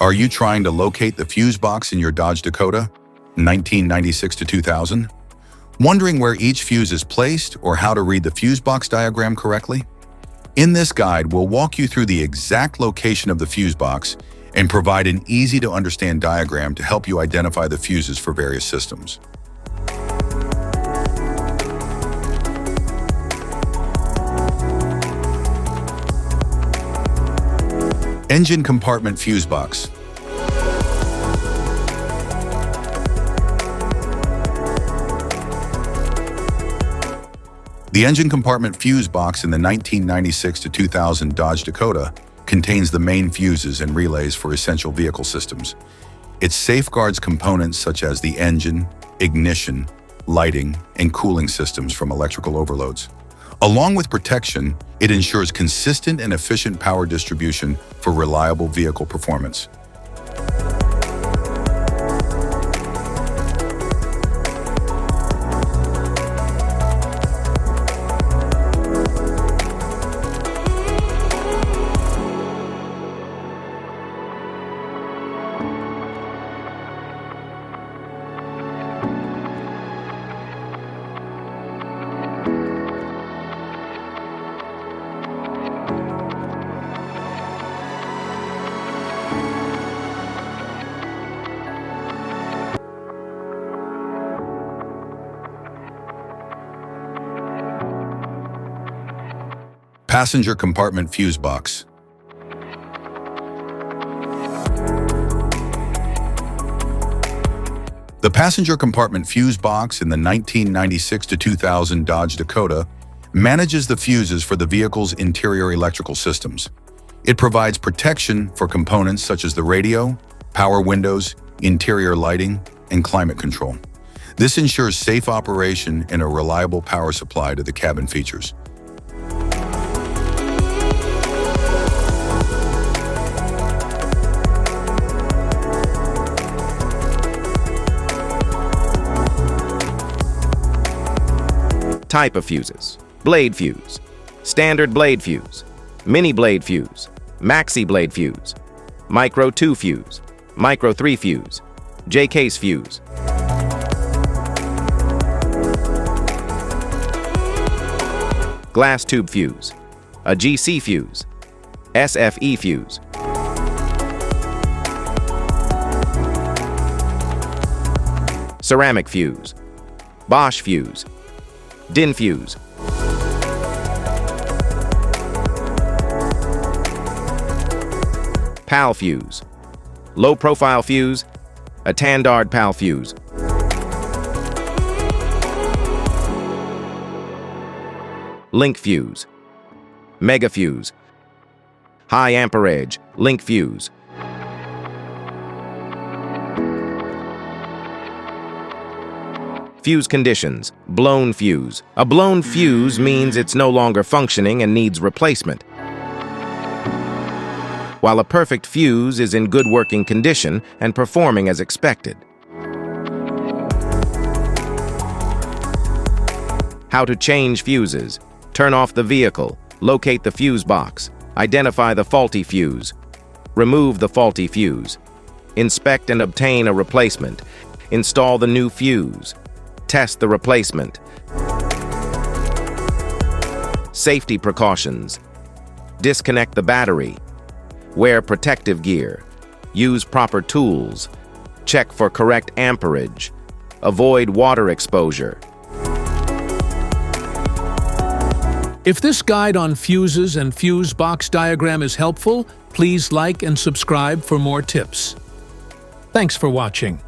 Are you trying to locate the fuse box in your Dodge Dakota, 1996 to 2000? Wondering where each fuse is placed or how to read the fuse box diagram correctly? In this guide, we'll walk you through the exact location of the fuse box and provide an easy-to-understand diagram to help you identify the fuses for various systems. Engine compartment fuse box. The engine compartment fuse box in the 1996 to 2000 Dodge Dakota contains the main fuses and relays for essential vehicle systems. It safeguards components such as the engine, ignition, lighting, and cooling systems from electrical overloads. Along with protection, it ensures consistent and efficient power distribution for reliable vehicle performance. Passenger compartment fuse box. The passenger compartment fuse box in the 1996 to 2000 Dodge Dakota manages the fuses for the vehicle's interior electrical systems. It provides protection for components such as the radio, power windows, interior lighting, and climate control. This ensures safe operation and a reliable power supply to the cabin features. Type of fuses: blade fuse, standard blade fuse, mini blade fuse, maxi blade fuse, micro 2 fuse, micro 3 fuse, J-case fuse. Glass tube fuse, a GC fuse, SFE fuse. Ceramic fuse, Bosch fuse, DIN fuse. PAL fuse, low profile fuse, a Tandard PAL fuse. Link fuse, mega fuse, high amperage link fuse. Fuse conditions: blown fuse. A blown fuse means it's no longer functioning and needs replacement, while a perfect fuse is in good working condition and performing as expected. How to change fuses: turn off the vehicle, locate the fuse box, identify the faulty fuse, remove the faulty fuse, inspect and obtain a replacement, install the new fuse, test the replacement. Safety precautions: disconnect the battery, wear protective gear, use proper tools, check for correct amperage, avoid water exposure. If this guide on fuses and fuse box diagram is helpful, please like and subscribe for more tips. Thanks for watching.